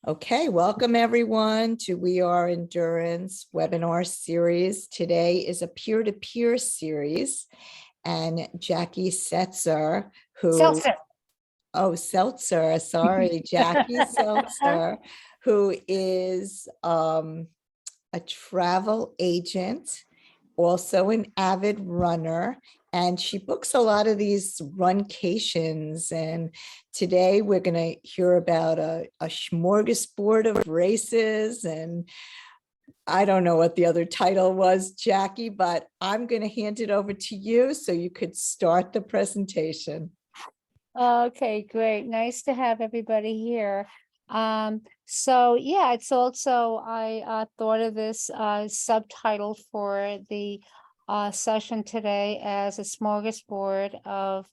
Okay, welcome everyone to We Are Endurance webinar series. Today is a peer-to-peer series, and Jackie Seltzer, Seltzer. Seltzer, sorry, Jackie Seltzer, who is a travel agent, also an avid runner, and she books a lot of these runcations. And today we're going to hear about a smorgasbord of races. And I don't know what the other title was, Jackie, but I'm going to hand it over to you so you could start the presentation. Okay, great. Nice to have everybody here. So yeah, it's also, I thought of this subtitle for the session today as a smorgasbord of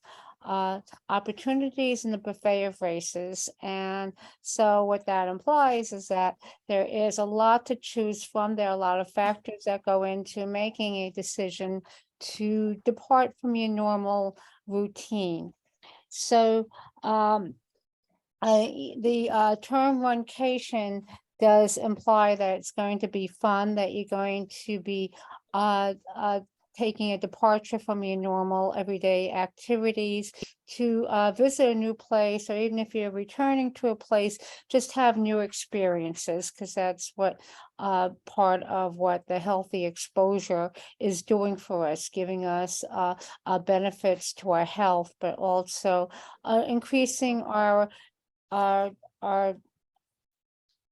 opportunities in the buffet of races. And so what that implies is that there is a lot to choose from. There are a lot of factors that go into making a decision to depart from your normal routine. So the term runcation does imply that it's going to be fun, that you're going to be taking a departure from your normal everyday activities to visit a new place, or even if you're returning to a place, just have new experiences, because that's what part of what the healthy exposure is doing for us, giving us benefits to our health, but also increasing our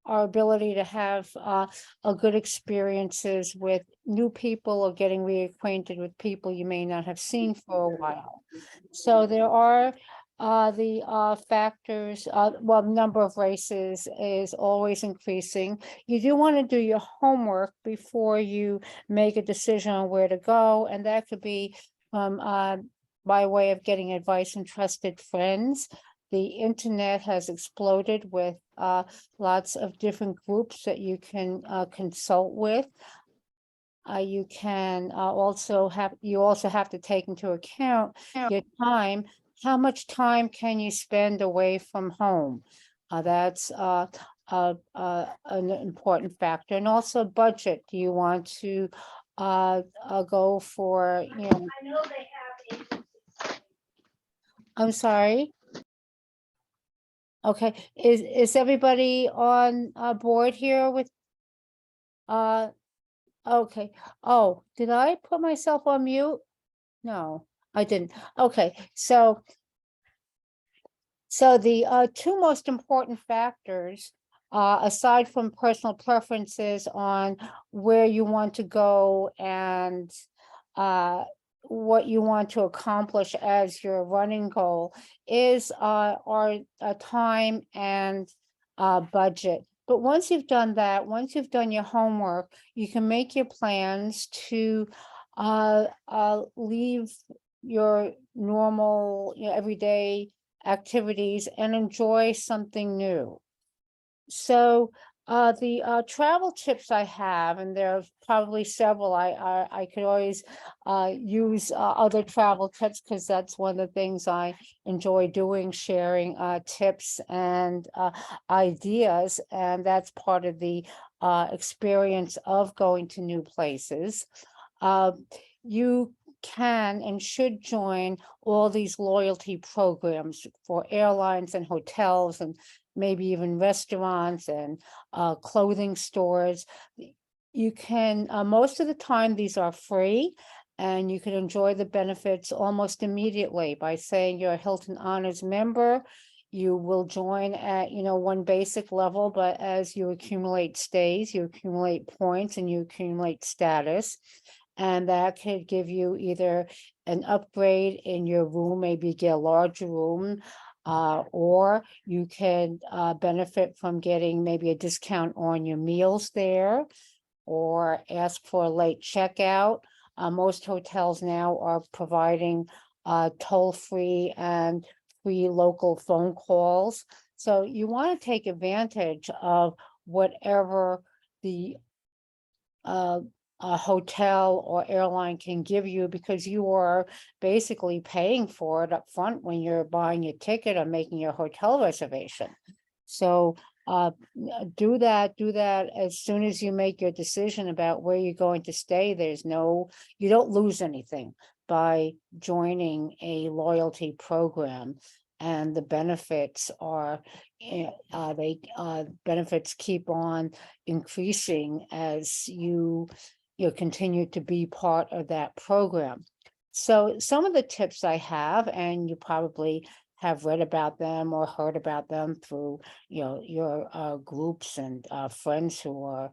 ability to have a good experiences with new people, or getting reacquainted with people you may not have seen for a while. So there are the factors, well, the number of races is always increasing. You do want to do your homework before you make a decision on where to go, and that could be by way of getting advice from trusted friends. The internet has exploded with lots of different groups that you can consult with. You can also have to take into account your time. How much time can you spend away from home? That's an important factor. And also budget. Do you want to go for, you know, I know they have. I'm sorry. Okay, is everybody on board here with okay. Oh, did I put myself on mute? No, I didn't. Okay, so the two most important factors, aside from personal preferences on where you want to go and what you want to accomplish as your running goal, is our time and budget. But once you've done that, once you've done your homework, you can make your plans to leave your normal, everyday activities and enjoy something new. So the travel tips I have, and there are probably several, I could always use other travel tips, because that's one of the things I enjoy doing, sharing tips and ideas, and that's part of the experience of going to new places. You can and should join all these loyalty programs for airlines and hotels, and maybe even restaurants and clothing stores. You can, most of the time, these are free, and you can enjoy the benefits almost immediately by saying you're a Hilton Honors member. You will join at, one basic level, but as you accumulate stays, you accumulate points, and you accumulate status. And that could give you either an upgrade in your room, maybe get a larger room, or you can benefit from getting maybe a discount on your meals there, or ask for a late checkout. Most hotels now are providing toll-free and free local phone calls. So you want to take advantage of whatever the a hotel or airline can give you, because you are basically paying for it up front when you're buying your ticket or making your hotel reservation. So do that as soon as you make your decision about where you're going to stay. You don't lose anything by joining a loyalty program, and the benefits are, benefits keep on increasing as you continue to be part of that program. So some of the tips I have, and you probably have read about them or heard about them through your groups and friends who are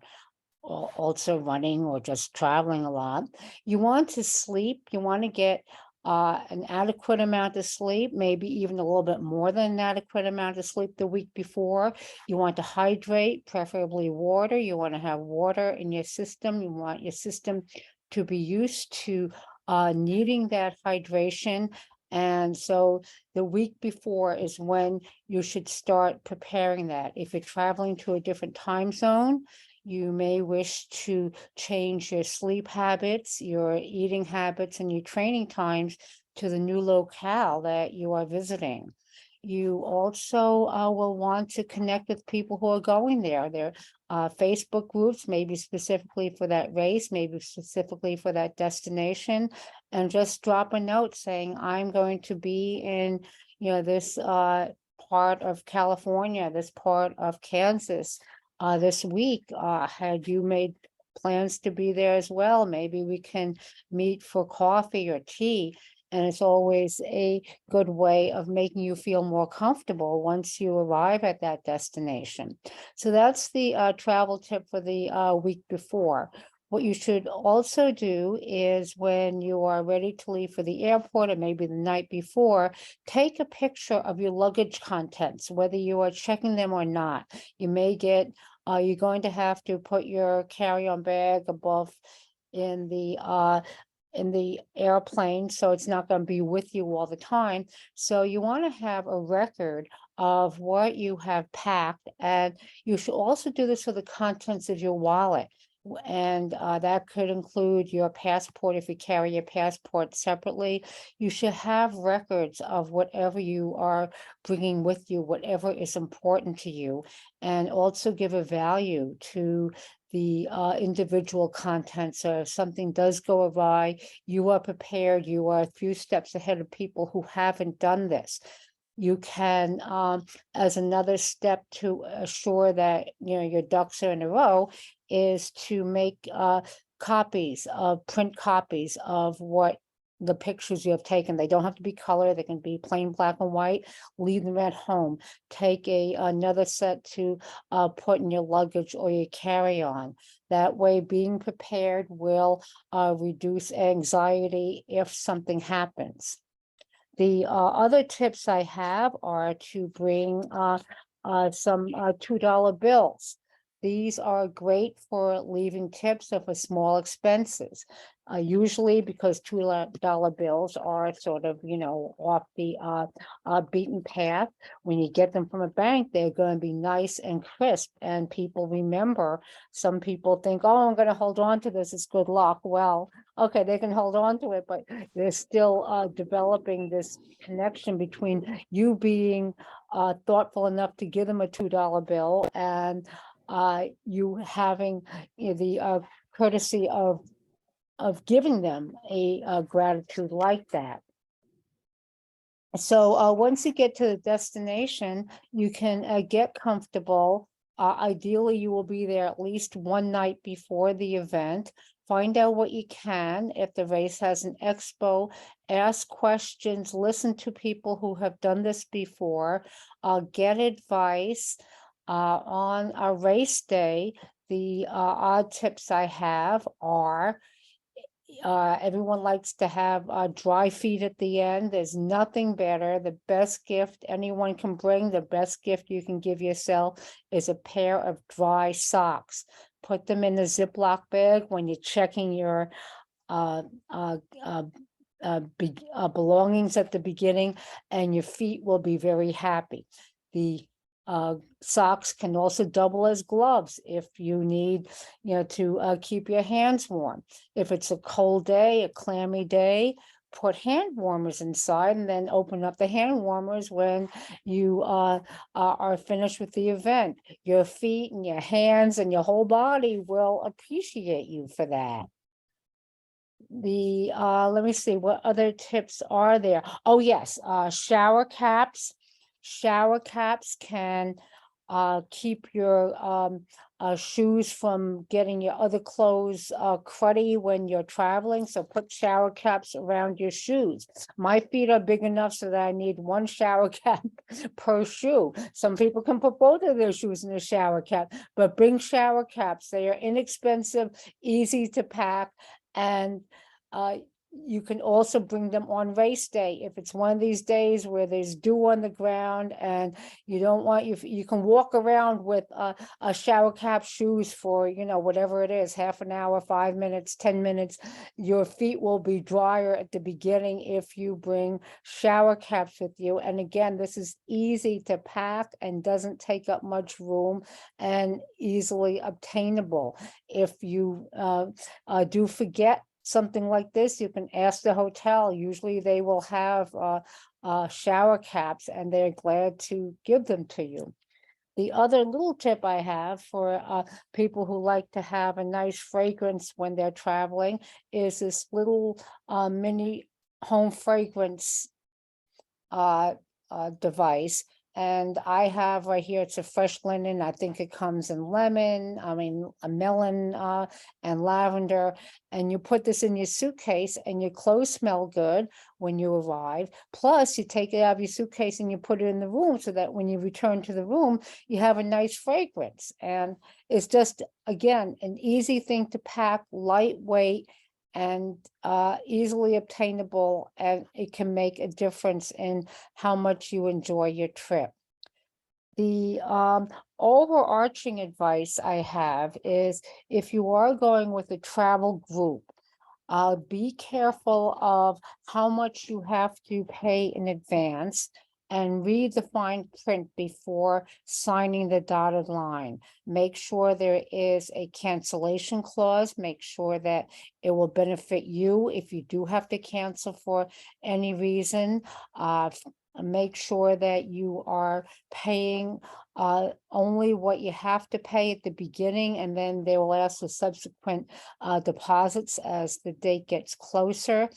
also running or just traveling a lot. You want to sleep. You want to get an adequate amount of sleep, maybe even a little bit more than an adequate amount of sleep the week before. You want to hydrate, preferably water. You want to have water in your system. You want your system to be used to needing that hydration. And so the week before is when you should start preparing that. If you're traveling to a different time zone, you may wish to change your sleep habits, your eating habits, and your training times to the new locale that you are visiting. You also will want to connect with people who are going there. There are Facebook groups, maybe specifically for that race, maybe specifically for that destination, and just drop a note saying, I'm going to be in, this part of California, this part of Kansas this week. Had you made plans to be there as well? Maybe we can meet for coffee or tea. And it's always a good way of making you feel more comfortable once you arrive at that destination. So that's the travel tip for the week before. What you should also do is when you are ready to leave for the airport, or maybe the night before, take a picture of your luggage contents, whether you are checking them or not. You may get, you're going to have to put your carry-on bag above in the airplane, so it's not going to be with you all the time. So you want to have a record of what you have packed, and you should also do this for the contents of your wallet. And that could include your passport. If you carry your passport separately, you should have records of whatever you are bringing with you, whatever is important to you, and also give a value to the individual content. So if something does go awry, you are prepared. You are a few steps ahead of people who haven't done this. You can, as another step to assure that your ducks are in a row, is to make print copies of what the pictures you have taken. They don't have to be color, they can be plain black and white. Leave them at home. Take another set to put in your luggage or your carry-on. That way, being prepared will reduce anxiety if something happens. The other tips I have are to bring some $2 bills. These are great for leaving tips or for small expenses. Usually because $2 bills are sort of, off the beaten path. When you get them from a bank, they're going to be nice and crisp, and people remember. Some people think, oh, I'm going to hold on to this, it's good luck. Well, okay, they can hold on to it, but they're still developing this connection between you being thoughtful enough to give them a $2 bill and you having the courtesy of giving them a gratitude like that. So once you get to the destination, you can get comfortable. Ideally, you will be there at least one night before the event. Find out what you can. If the race has an expo, ask questions, listen to people who have done this before, get advice. On a race day, the odd tips I have are, everyone likes to have dry feet at the end. There's nothing better. The best gift anyone can bring, the best gift you can give yourself, is a pair of dry socks. Put them in a Ziploc bag when you're checking your belongings at the beginning, and your feet will be very happy. The socks can also double as gloves if you need, to keep your hands warm. If it's a cold day, a clammy day, put hand warmers inside and then open up the hand warmers when you are finished with the event. Your feet and your hands and your whole body will appreciate you for that. Let me see, what other tips are there? Oh, yes, shower caps. Shower caps can keep your shoes from getting your other clothes cruddy when you're traveling. So put shower caps around your shoes. My feet are big enough so that I need one shower cap per shoe. Some people can put both of their shoes in a shower cap, but bring shower caps. They are inexpensive, easy to pack, and you can also bring them on race day. If it's one of these days where there's dew on the ground and you don't want you can walk around with a shower cap shoes for, whatever it is, half an hour, 5 minutes, 10 minutes. Your feet will be drier at the beginning if you bring shower caps with you. And again, this is easy to pack and doesn't take up much room and easily obtainable. If you do forget something like this, you can ask the hotel. Usually they will have shower caps and they're glad to give them to you. The other little tip I have for people who like to have a nice fragrance when they're traveling is this little mini home fragrance device. And I have right here, it's a fresh linen. I think it comes in lemon, a melon and lavender. And you put this in your suitcase and your clothes smell good when you arrive. Plus you take it out of your suitcase and you put it in the room so that when you return to the room, you have a nice fragrance. And it's just, again, an easy thing to pack, lightweight, and easily obtainable, and it can make a difference in how much you enjoy your trip. The overarching advice I have is if you are going with a travel group, be careful of how much you have to pay in advance and read the fine print before signing the dotted line. Make sure there is a cancellation clause. Make sure that it will benefit you if you do have to cancel for any reason. Make sure that you are paying only what you have to pay at the beginning, and then they will ask for subsequent deposits as the date gets closer.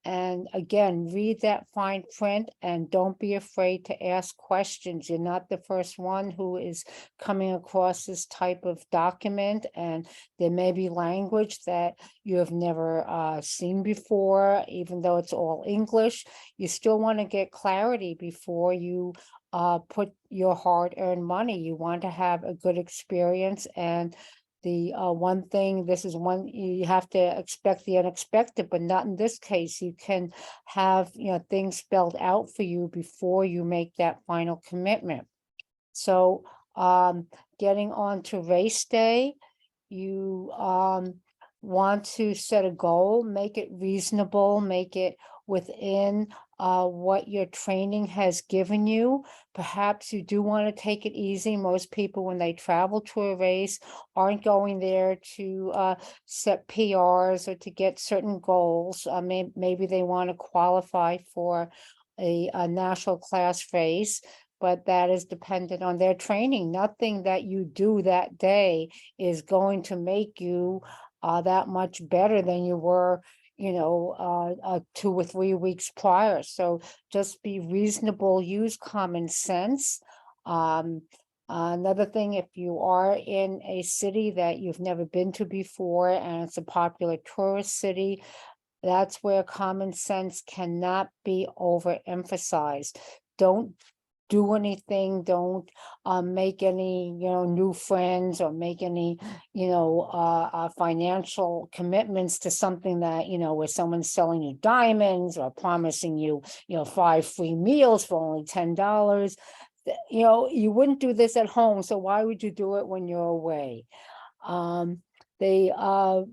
And again, read that fine print and don't be afraid to ask questions. You're not the first one who is coming across this type of document, and there may be language that you have never seen before. Even though it's all English, you still want to get clarity before you put your hard-earned money. You want to have a good experience, and the one thing, this is one, you have to expect the unexpected, but not in this case. You can have things spelled out for you before you make that final commitment. So getting on to race day, you want to set a goal, make it reasonable, make it within what your training has given you. Perhaps you do want to take it easy. Most people, when they travel to a race, aren't going there to set PRs or to get certain goals. Maybe they want to qualify for a national class race, but that is dependent on their training. Nothing that you do that day is going to make you that much better than you were 2 or 3 weeks prior. So just be reasonable, use common sense. Another thing, if you are in a city that you've never been to before and it's a popular tourist city, that's where common sense cannot be overemphasized. Don't do anything, don't make any new friends or make any financial commitments to something that where someone's selling you diamonds or promising you 5 free meals for only $10. You wouldn't do this at home, so why would you do it when you're away? The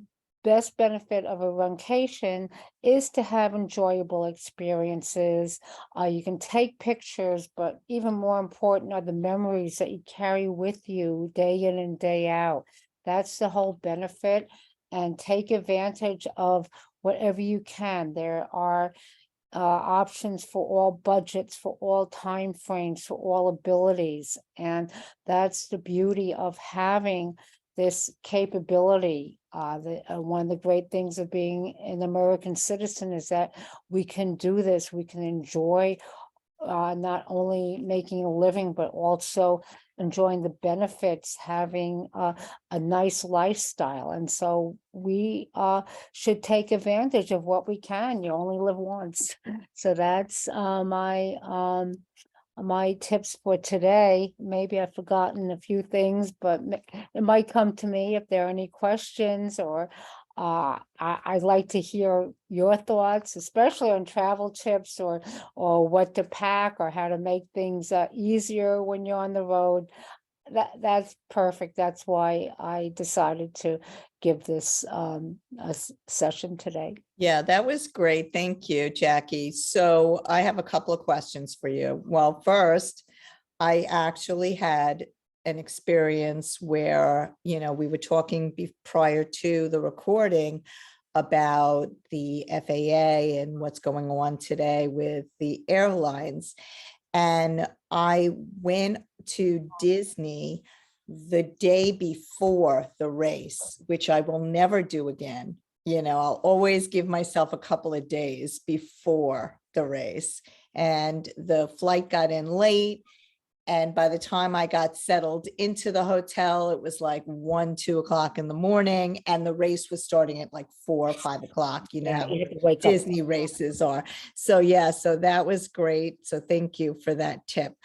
best benefit of a runcation is to have enjoyable experiences. You can take pictures, but even more important are the memories that you carry with you day in and day out. That's the whole benefit. And take advantage of whatever you can. There are options for all budgets, for all time frames, for all abilities. And that's the beauty of having this capability. One of the great things of being an American citizen is that we can do this, we can enjoy not only making a living, but also enjoying the benefits, having a nice lifestyle. And so we should take advantage of what we can. You only live once. So that's my tips for today. Maybe I've forgotten a few things, but it might come to me if there are any questions, or I'd like to hear your thoughts, especially on travel tips, or what to pack, or how to make things easier when you're on the road. That's perfect. That's why I decided to give this session today. Yeah, that was great. Thank you, Jackie. So I have a couple of questions for you. Well, first, I actually had an experience where, we were talking prior to the recording about the FAA and what's going on today with the airlines. And I went to Disney the day before the race, which I will never do again. I'll always give myself a couple of days before the race. And the flight got in late. And by the time I got settled into the hotel, it was like 1, 2 o'clock in the morning. And the race was starting at like 4 or 5 o'clock, Yeah, how you have to wake up. Disney races are. So yeah, so that was great. So thank you for that tip.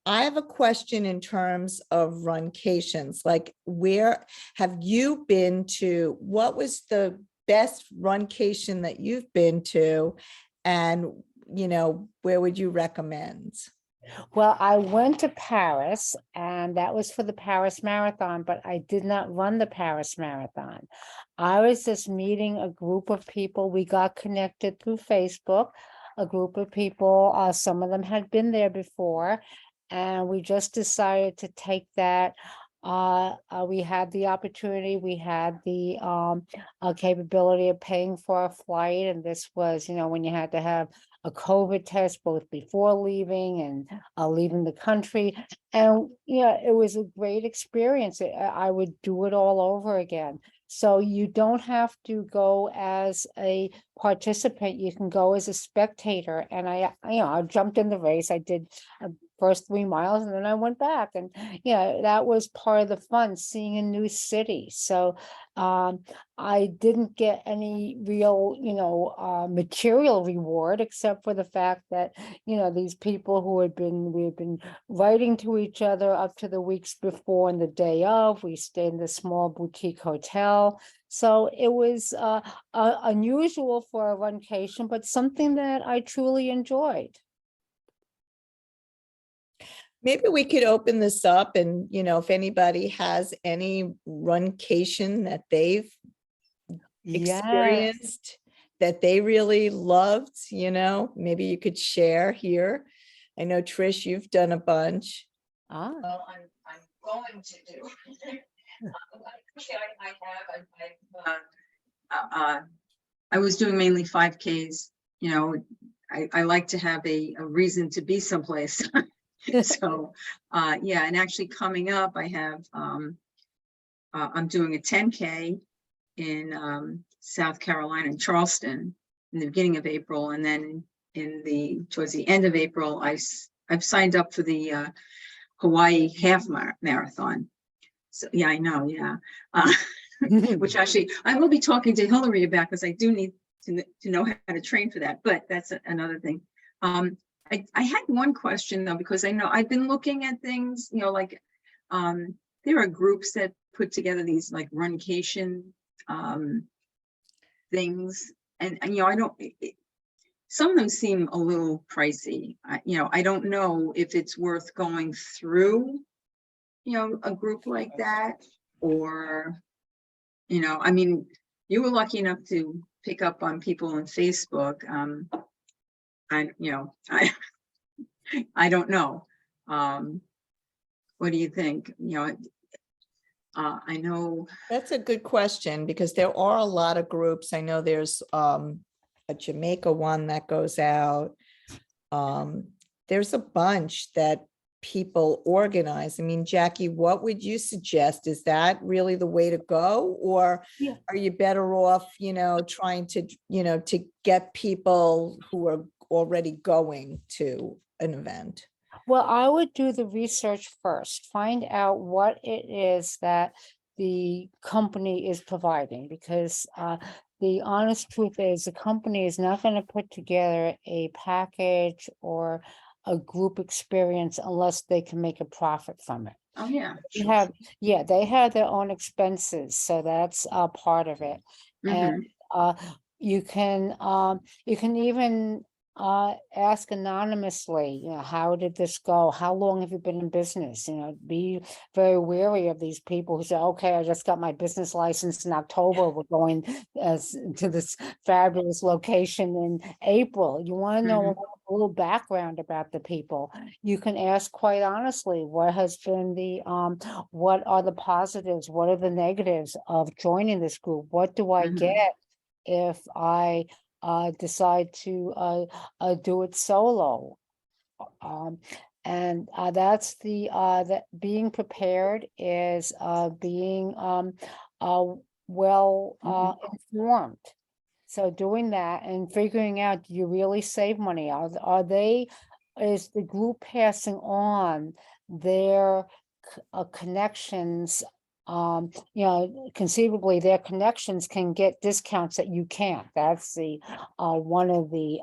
I have a question in terms of Runcations. Like, where have you been to? What was the best Runcation that you've been to? And, where would you recommend? Well, I went to Paris, and that was for the Paris Marathon, but I did not run the Paris Marathon. I was just meeting a group of people. We got connected through Facebook, a group of people. Some of them had been there before, and we just decided to take that. We had the opportunity, we had the capability of paying for a flight, and this was, when you had to have a COVID test both before leaving and leaving the country. And yeah, it was a great experience. I would do it all over again. So you don't have to go as a participant. You can go as a spectator. And I jumped in the race. I did first 3 miles, and then I went back, and that was part of the fun, seeing a new city. So I didn't get any real material reward, except for the fact that these people we had been writing to each other up to the weeks before, and the day of, we stayed in the small boutique hotel. So it was unusual for a runcation, but something that I truly enjoyed. Maybe we could open this up, and, if anybody has any Runcation that they've Yes. experienced that they really loved, maybe you could share here. I know, Trish, you've done a bunch. Well, I'm going to do. I was doing mainly 5Ks. I like to have a reason to be someplace. So, yeah, and actually coming up, I have, I'm doing a 10K in South Carolina, in Charleston, in the beginning of April, and then towards the end of April, I've signed up for the Hawaii half marathon. So yeah, I know, yeah. Which actually I will be talking to Hillary about, because I do need to know how to train for that. But that's another thing. I had one question though, because I know I've been looking at things, like there are groups that put together these like Runcation things, and I don't. Some of them seem a little pricey. I don't know if it's worth going through, a group like that, or, I mean, you were lucky enough to pick up on people on Facebook. I don't know. What do you think? I know, That's a good question because there are a lot of groups. I know there's a Jamaica one that goes out. There's a bunch that people organize. I mean, Jackie, what would you suggest? Is that really the way to go? Or Yeah. are you better off, trying to, to get people who are already going to an event? Well, I would do the research first, find out what it is that the company is providing, because the honest truth is the company is not going to put together a package or a group experience unless they can make a profit from it. oh, yeah. They have, yeah, they have their own expenses, so that's part of it. And Mhm, you can even ask anonymously, how did this go? How long have you been in business? Be very wary of these people who say, okay, I just got my business license in October. We're going to this fabulous location in April. You want to know mhm, a little background about the people. You can ask quite honestly, what has been what are the positives? What are the negatives of joining this group? What do I mhm, get if I decide to do it solo? And that's that being prepared is being well mhm, informed. So doing that and figuring out, do you really save money? Is the group passing on their connections? Conceivably their connections can get discounts that you can't. That's the one of the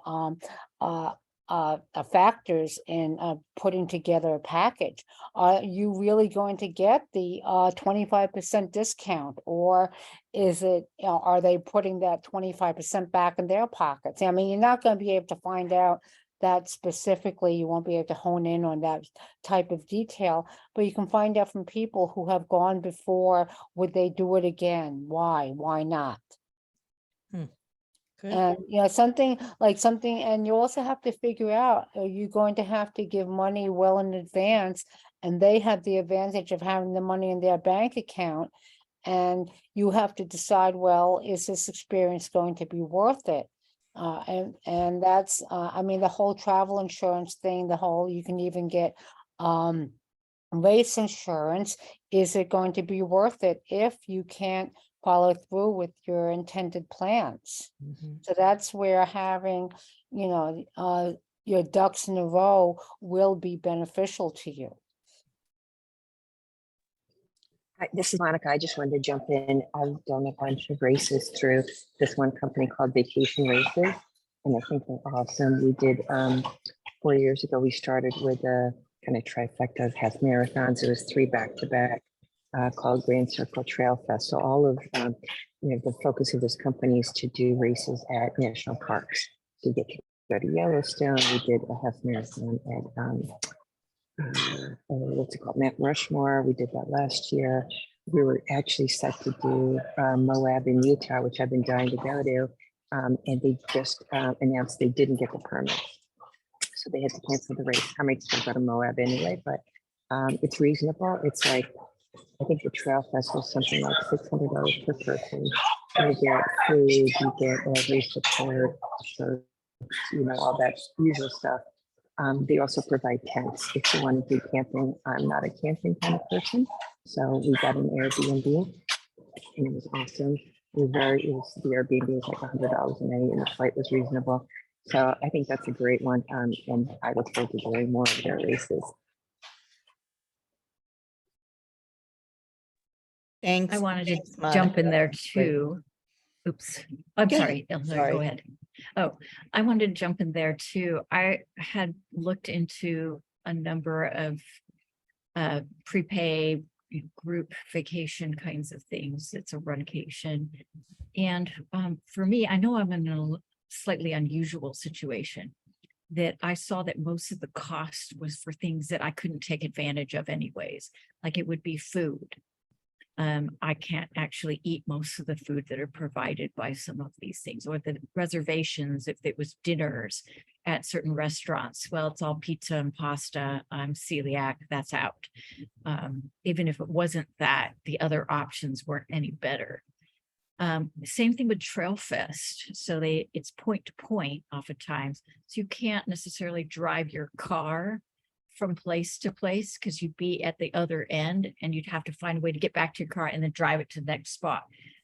factors in putting together a package. Are you really going to get the 25% discount, or is it, are they putting that 25% back in their pockets? I mean, you're not going to be able to find out that specifically. You won't be able to hone in on that type of detail, but you can find out from people who have gone before. Would they do it again? Why not? Good. And something, and you also have to figure out, are you going to have to give money well in advance? And they have the advantage of having the money in their bank account. And you have to decide, well, is this experience going to be worth it? And that's, I mean, the whole travel insurance thing, you can even get race insurance. Is it going to be worth it if you can't follow through with your intended plans? Mhm. So that's where having, your ducks in a row will be beneficial to you. Hi, this is Monica. I just wanted to jump in. I've done a bunch of races through this one company called Vacation Races, and I think they're awesome. We did 4 years ago. We started with a kind of trifecta of half marathons. It was 3 back-to-back called Grand Circle Trail Fest. So all of the focus of this company is to do races at national parks. So we get to go to Yellowstone. We did a half marathon at what's it called, Mount Rushmore. We did that last year. We were actually set to do Moab in Utah, which I've been dying to go to, and they just announced they didn't get the permit, so they had to cancel the race. I might still go to Moab anyway, but it's reasonable. It's like, I think the trail festival is something like $600 per person. You get food, you get race support, so all that usual stuff. They also provide tents if you want to do camping. I'm not a camping kind of person, so we got an Airbnb, and it was awesome. The Airbnb was like $100 a night, and the flight was reasonable. So I think that's a great one, and I look forward to doing more of their races. Thanks. I wanted to Thanks, jump Monica. in there Great. too. Oops, I'm Go ahead. sorry. Eleanor, Sorry. go ahead. Oh, I wanted to jump in there too. I had looked into a number of prepay group vacation kinds of things. It's a runcation. And for me, I know I'm in a slightly unusual situation, that I saw that most of the cost was for things that I couldn't take advantage of anyways. Like it would be food. I can't actually eat most of the food that are provided by some of these things, or the reservations, if it was dinners at certain restaurants. Well, it's all pizza and pasta. I'm celiac, that's out. Even if it wasn't that, the other options weren't any better. Same thing with Trail Fest. So it's point to point oftentimes. So you can't necessarily drive your car from place to place because you'd be at the other end and you'd have to find a way to get back to your car and then drive it to the next spot.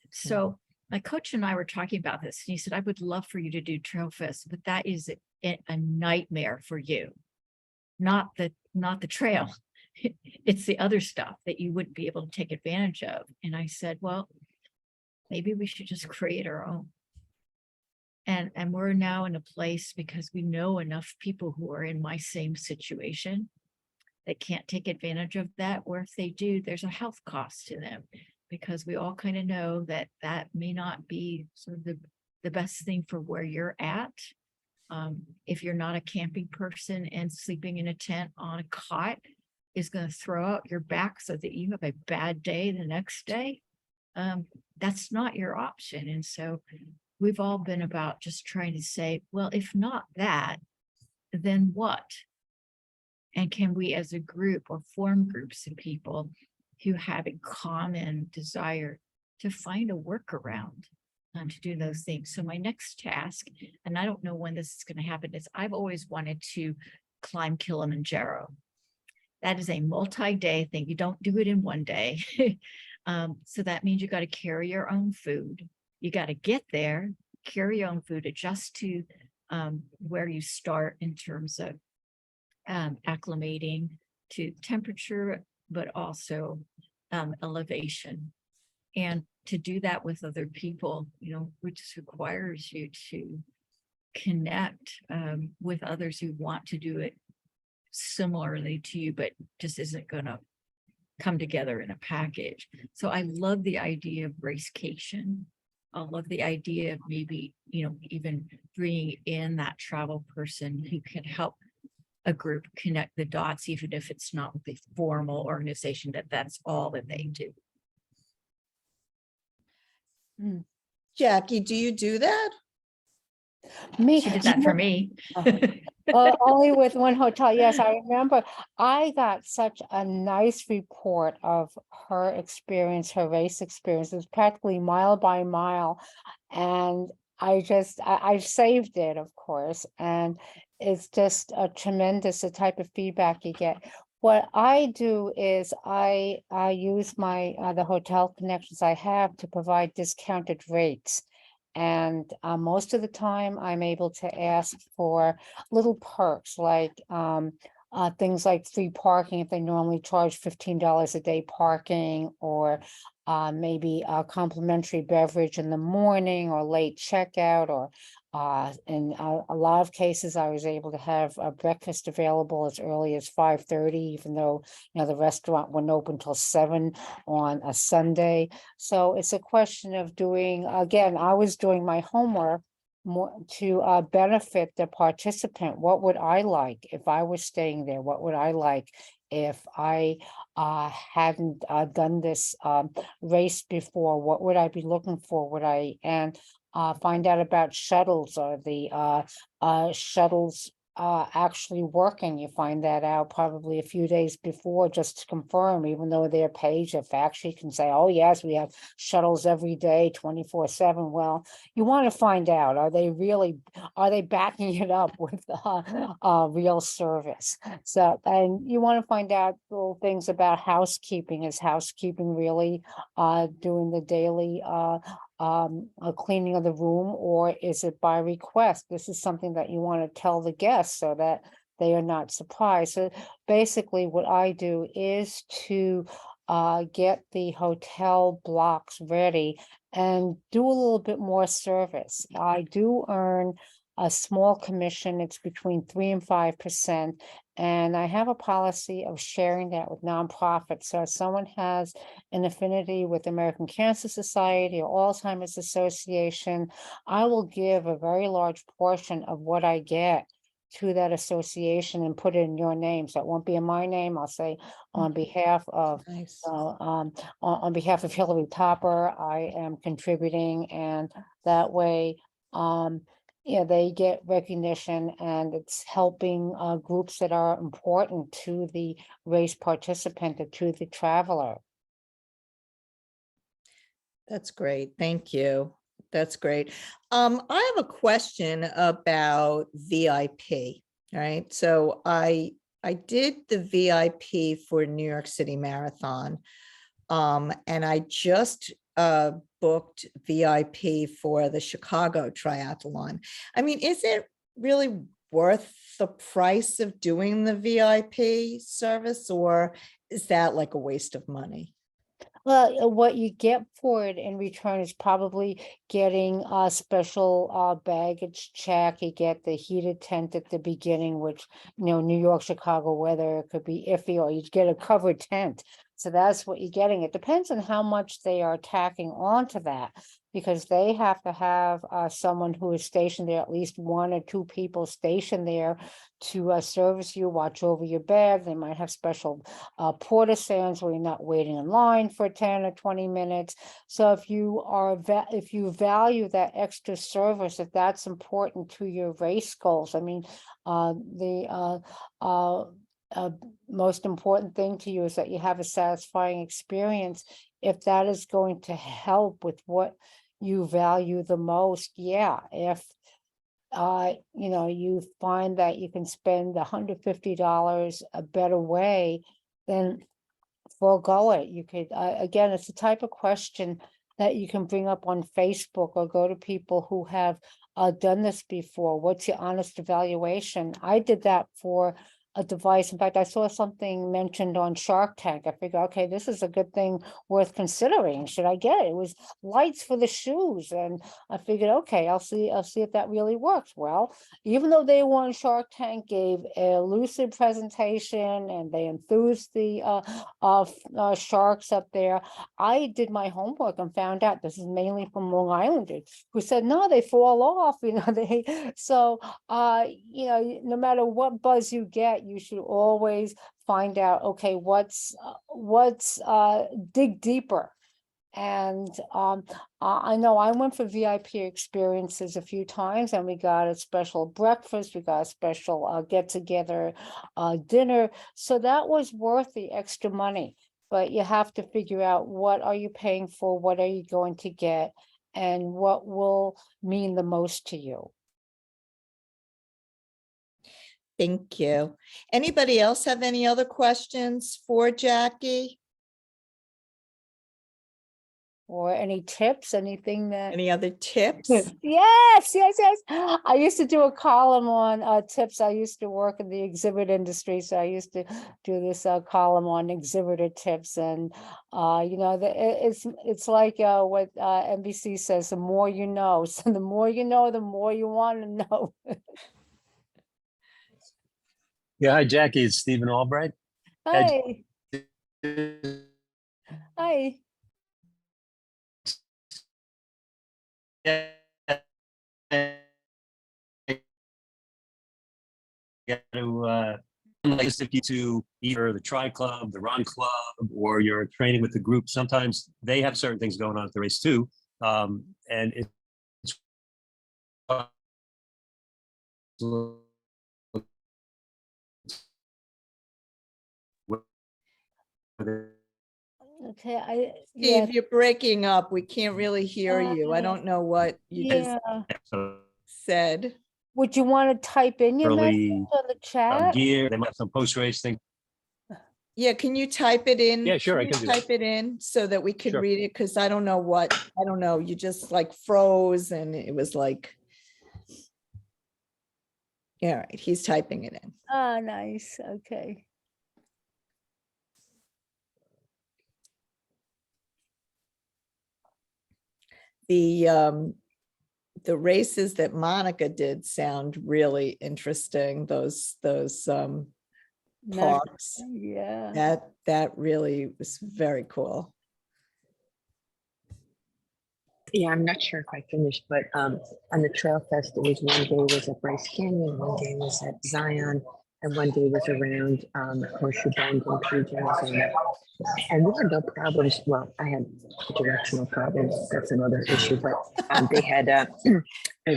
So my coach and I were talking about this, and he said, I would love for you to do Trail Fest, but that is a nightmare for you. Not the trail. It's the other stuff that you wouldn't be able to take advantage of. And I said, well, maybe we should just create our own. And we're now in a place because we know enough people who are in my same situation that can't take advantage of that, or if they do, there's a health cost to them, because we all kind of know that that may not be sort of the best thing for where you're at. If you're not a camping person, and sleeping in a tent on a cot is going to throw out your back so that you have a bad day the next day, that's not your option. And so we've all been about just trying to say, well, if not that, then what? And can we as a group or form groups of people who have a common desire to find a workaround to do those things? So my next task, and I don't know when this is going to happen, is I've always wanted to climb Kilimanjaro. That is a multi-day thing. You don't do it in one day. So that means you got to carry your own food. You got to get there, carry your own food, adjust to where you start in terms of acclimating to temperature, but also elevation. And to do that with other people, which requires you to connect with others who want to do it similarly to you, but just isn't going to come together in a package. So I love the idea of Runcations. I love the idea of maybe, even bringing in that travel person who can help a group connect the dots, even if it's not with a formal organization that's all that they do. Jackie, do you do that? Me, She did that for me. only with one hotel. Yes, I remember I got such a nice report of her experience, her race experience. It was practically mile by mile. And I saved it, of course. And it's just a tremendous, the type of feedback you get. What I do is I use the hotel connections I have to provide discounted rates. And most of the time I'm able to ask for little perks like things like free parking if they normally charge $15 a day parking, or maybe a complimentary beverage in the morning, or late checkout, or in a lot of cases I was able to have a breakfast available as early as 5:30, even though the restaurant wouldn't open till 7 on a Sunday. So it's a question of doing, again, I was doing my homework more to benefit the participant. What would I like if I was staying there? What would I like if I hadn't done this race before? What would I be looking for? Find out about shuttles, or the shuttles actually working. You find that out probably a few days before, just to confirm, even though their page of fact sheet can say, oh yes, we have shuttles every day 24/7. Well, you want to find out, are they backing it up with real service? So, and you want to find out little things about housekeeping. Is housekeeping really doing the daily a cleaning of the room, or is it by request? This is something that you want to tell the guests so that they are not surprised. So basically what I do is to get the hotel blocks ready and do a little bit more service. I do earn a small commission. It's between 3 and 5%. And I have a policy of sharing that with nonprofits. So if someone has an affinity with American Cancer Society or Alzheimer's Association, I will give a very large portion of what I get to that association and put it in your name. So it won't be in my name. I'll say on behalf of Nice. on behalf of Hillary Topper, I am contributing, and that way, yeah, they get recognition, and it's helping groups that are important to the race participant or to the traveler. That's great. Thank you. That's great. I have a question about VIP. All right. So I did the VIP for New York City Marathon. And I just booked VIP for the Chicago Triathlon. I mean, is it really worth the price of doing the VIP service, or is that like a waste of money? Well, what you get for it in return is probably getting a special baggage check. You get the heated tent at the beginning, which, New York, Chicago weather could be iffy, or you get a covered tent. So that's what you're getting. It depends on how much they are tacking onto that, because they have to have someone who is stationed there, at least 1 or 2 people stationed there to service you, watch over your bag. They might have special porta sands where you're not waiting in line for 10 or 20 minutes. So if you if you value that extra service, if that's important to your race goals, I mean, the most important thing to you is that you have a satisfying experience. If that is going to help with what you value the most, yeah. If you find that you can spend $150 a better way, then forego it. You could, again, it's the type of question that you can bring up on Facebook or go to people who have done this before. What's your honest evaluation? I did that for a device. In fact, I saw something mentioned on Shark Tank. I figured, okay, this is a good thing worth considering. Should I get it? It was lights for the shoes. And I figured, okay, I'll see if that really works. Well, even though they were on Shark Tank, gave a lucid presentation and they enthused the sharks up there, I did my homework and found out this is mainly from Long Islanders who said, no, they fall off, so no matter what buzz you get, you should always find out, okay, what's dig deeper. And I know I went for VIP experiences a few times, and we got a special breakfast, we got a special get together dinner. So that was worth the extra money. But you have to figure out, what are you paying for? What are you going to get? And what will mean the most to you? Thank you. Anybody else have any other questions for Jackie? Or any tips, anything that... Any other tips? Yes. I used to do a column on tips. I used to work in the exhibit industry, so I used to do this column on exhibitor tips. And it's like what NBC says: the more you know. So the more you know, the more you want to know. Yeah, hi Jackie, it's Stephen Albright. Hi. Hi. Yeah. To if you to either the Tri Club, the Run Club, or you're training with the group. Sometimes they have certain things going on at the race too, and it's Okay, Steve, you're breaking up. We can't really hear you. I don't know what you just said. Would you want to type in your message early on the chat? gear. They might have some post-race thing. Yeah, can you type it in? Yeah, sure, I you can do type it in so that we could Sure. read it, because I don't know. You just like froze and it was like. Yeah, right. He's typing it in. Ah, nice. Okay. The races that Monica did sound really interesting. Those parks. Yeah. That really was very cool. Yeah, I'm not sure if I finished, but on the Trail Fest, it was one day was at Bryce Canyon, one day was at Zion, and one day was around Horseshoe Bend and Puget, Arizona. And we had no problems. Well, I had directional problems. That's another issue. But they had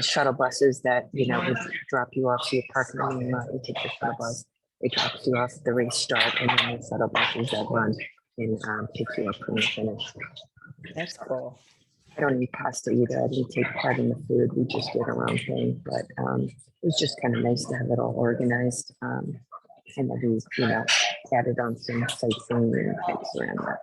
shuttle buses that would drop you off. So you park in the main lot, you take the shuttle bus. It drops you off at the race start, and then the shuttle buses that run and pick you up when you finish. That's cool. I don't eat pasta either. I didn't take part in the food. We just did our own thing. But it was just kind of nice to have it all organized. And then we, added on some sightseeing and things around that.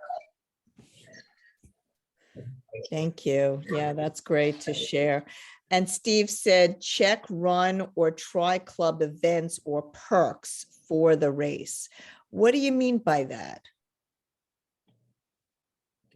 Thank you. Yeah, that's great to share. And Steve said, check run or tri club events or perks for the race. What do you mean by that?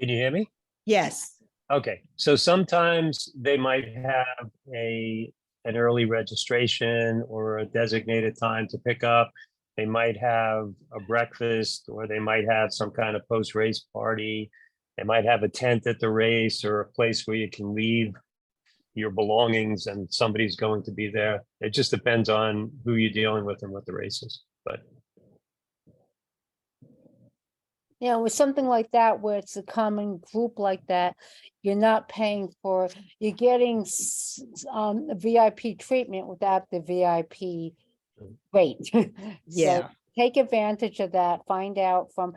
Can you hear me? Yes. Okay, so sometimes they might have an early registration or a designated time to pick up. They might have a breakfast, or they might have some kind of post-race party. They might have a tent at the race or a place where you can leave your belongings and somebody's going to be there. It just depends on who you're dealing with and what the race is, but. Yeah, with something like that, where it's a common group like that, you're not paying for, you're getting VIP treatment without the VIP rate. So Yeah. take advantage of that. Find out from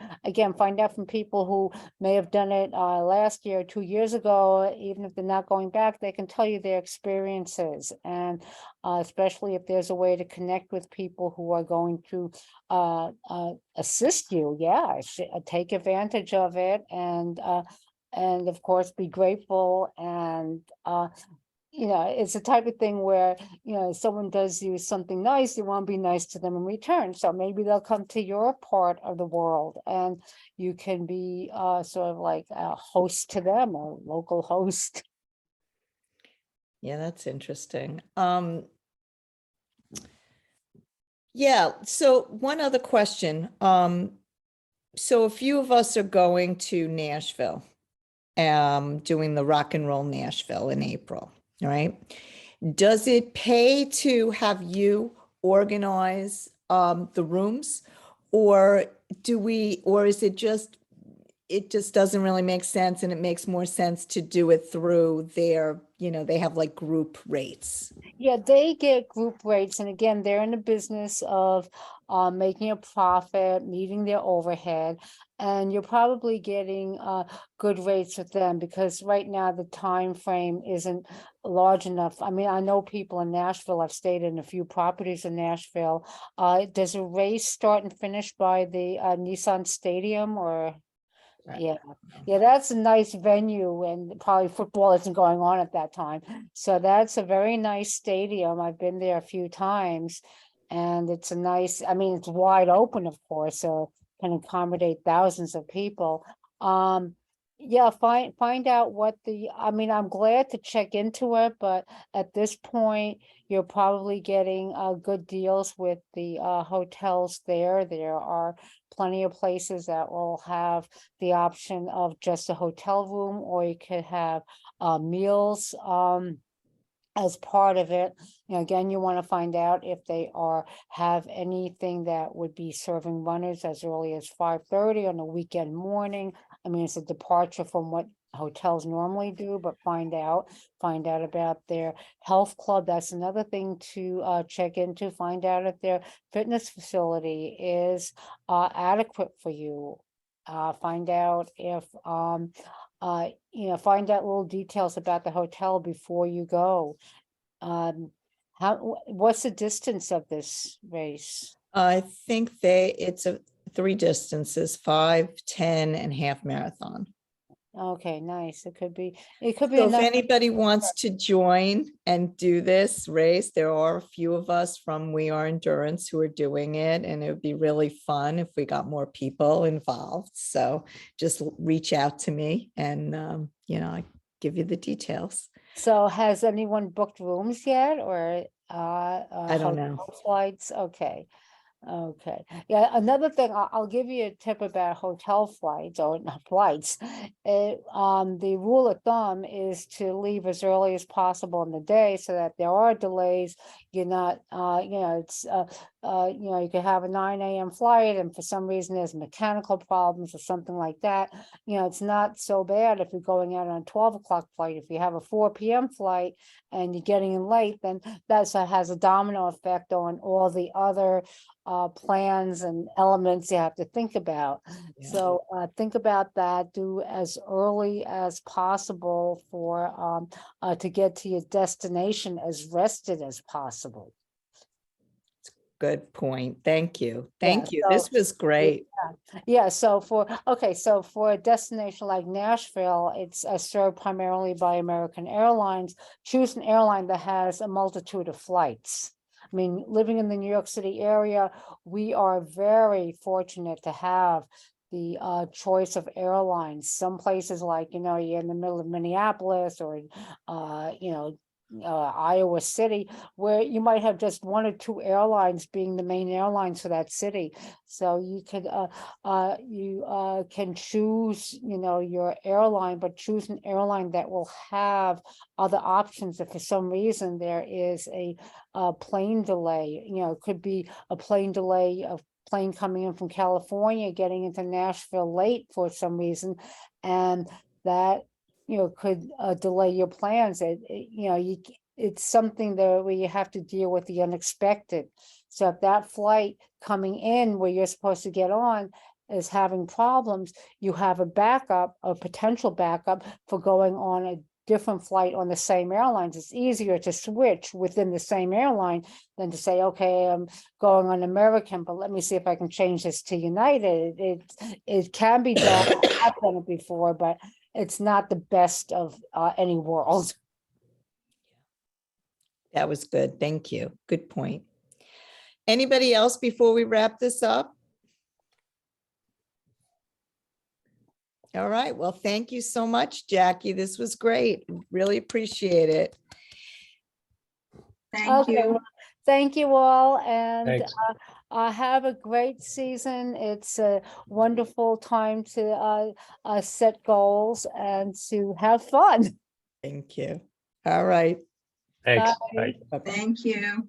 people who may have done it last year, 2 years ago. Even if they're not going back, they can tell you their experiences. And especially if there's a way to connect with people who are going to assist you. Yeah, take advantage of it. And of course, be grateful. And it's the type of thing where, someone does you something nice, you want to be nice to them in return. So maybe they'll come to your part of the world and you can be sort of like a host to them, a local host. Yeah, that's interesting. Yeah, so one other question. So a few of us are going to Nashville, doing the Rock and Roll Nashville in April, right? Does it pay to have you organize the rooms, or is it just doesn't really make sense, and it makes more sense to do it through their, they have like group rates? Yeah, they get group rates. And again, they're in the business of making a profit, meeting their overhead. And you're probably getting good rates with them, because right now the time frame isn't large enough. I mean, I know people in Nashville. I've stayed in a few properties in Nashville. Does a race start and finish by the Nissan Stadium, or? Yeah, that's a nice venue, and probably football isn't going on at that time. So that's a very nice stadium. I've been there a few times, and it's a nice, I mean, it's wide open, of course, so can accommodate thousands of people. Yeah, find out what I mean, I'm glad to check into it, but at this point, you're probably getting good deals with the hotels there. There are plenty of places that will have the option of just a hotel room, or you could have meals as part of it. Again, you want to find out if they have anything that would be serving runners as early as 5:30 on a weekend morning. I mean, it's a departure from what hotels normally do, but find out about their health club. That's another thing to check into. Find out if their fitness facility is adequate for you. Find out if find out little details about the hotel before you go. What's the distance of this race? I think it's 3 distances, 5, 10, and half marathon. Okay, nice. It could be So a if anybody wants to join and do this race, there are a few of us from We Are Endurance who are doing it, and it would be really fun if we got more people involved. So just reach out to me, and I give you the details. So has anyone booked rooms yet, or I don't know. flights? Okay. Okay, yeah, another thing, I'll give you a tip about hotel flights or not flights. The rule of thumb is to leave as early as possible in the day so that there are delays. You're not, you could have a 9 a.m. flight and for some reason there's mechanical problems or something like that. It's not so bad if you're going out on a 12 o'clock flight. If you have a 4 p.m. flight and you're getting in late, then that has a domino effect on all the other plans and elements you have to think about. Yeah. So think about that. Do as early as possible for to get to your destination as rested as possible. Good point. Thank you. Yeah, Thank you. This so- was great. Yeah, so for a destination like Nashville, it's served primarily by American Airlines. Choose an airline that has a multitude of flights. I mean, living in the New York City area, we are very fortunate to have the choice of airlines. Some places like, you're in the middle of Minneapolis or, Iowa City, where you might have just 1 or 2 airlines being the main airlines for that city. So you could can choose, your airline, but choose an airline that will have other options if for some reason there is a plane delay. It could be a plane delay of plane coming in from California, getting into Nashville late for some reason, and that could delay your plans. It's something that where you have to deal with the unexpected. So if that flight coming in where you're supposed to get on is having problems, you have a backup, a potential backup for going on a different flight on the same airlines. It's easier to switch within the same airline than to say, okay, I'm going on American, but let me see if I can change this to United. It can be done. I've done it before, but it's not the best of any world. That was good. Thank you. Good point. Anybody else before we wrap this up? All right. Well, thank you so much, Jackie. This was great. Really appreciate it. Thank Okay, you. well, thank you all, and Thanks. have a great season. It's a wonderful time to set goals and to have fun. Thank you. All right. Thanks. Bye. Bye. Bye-bye. Thank you.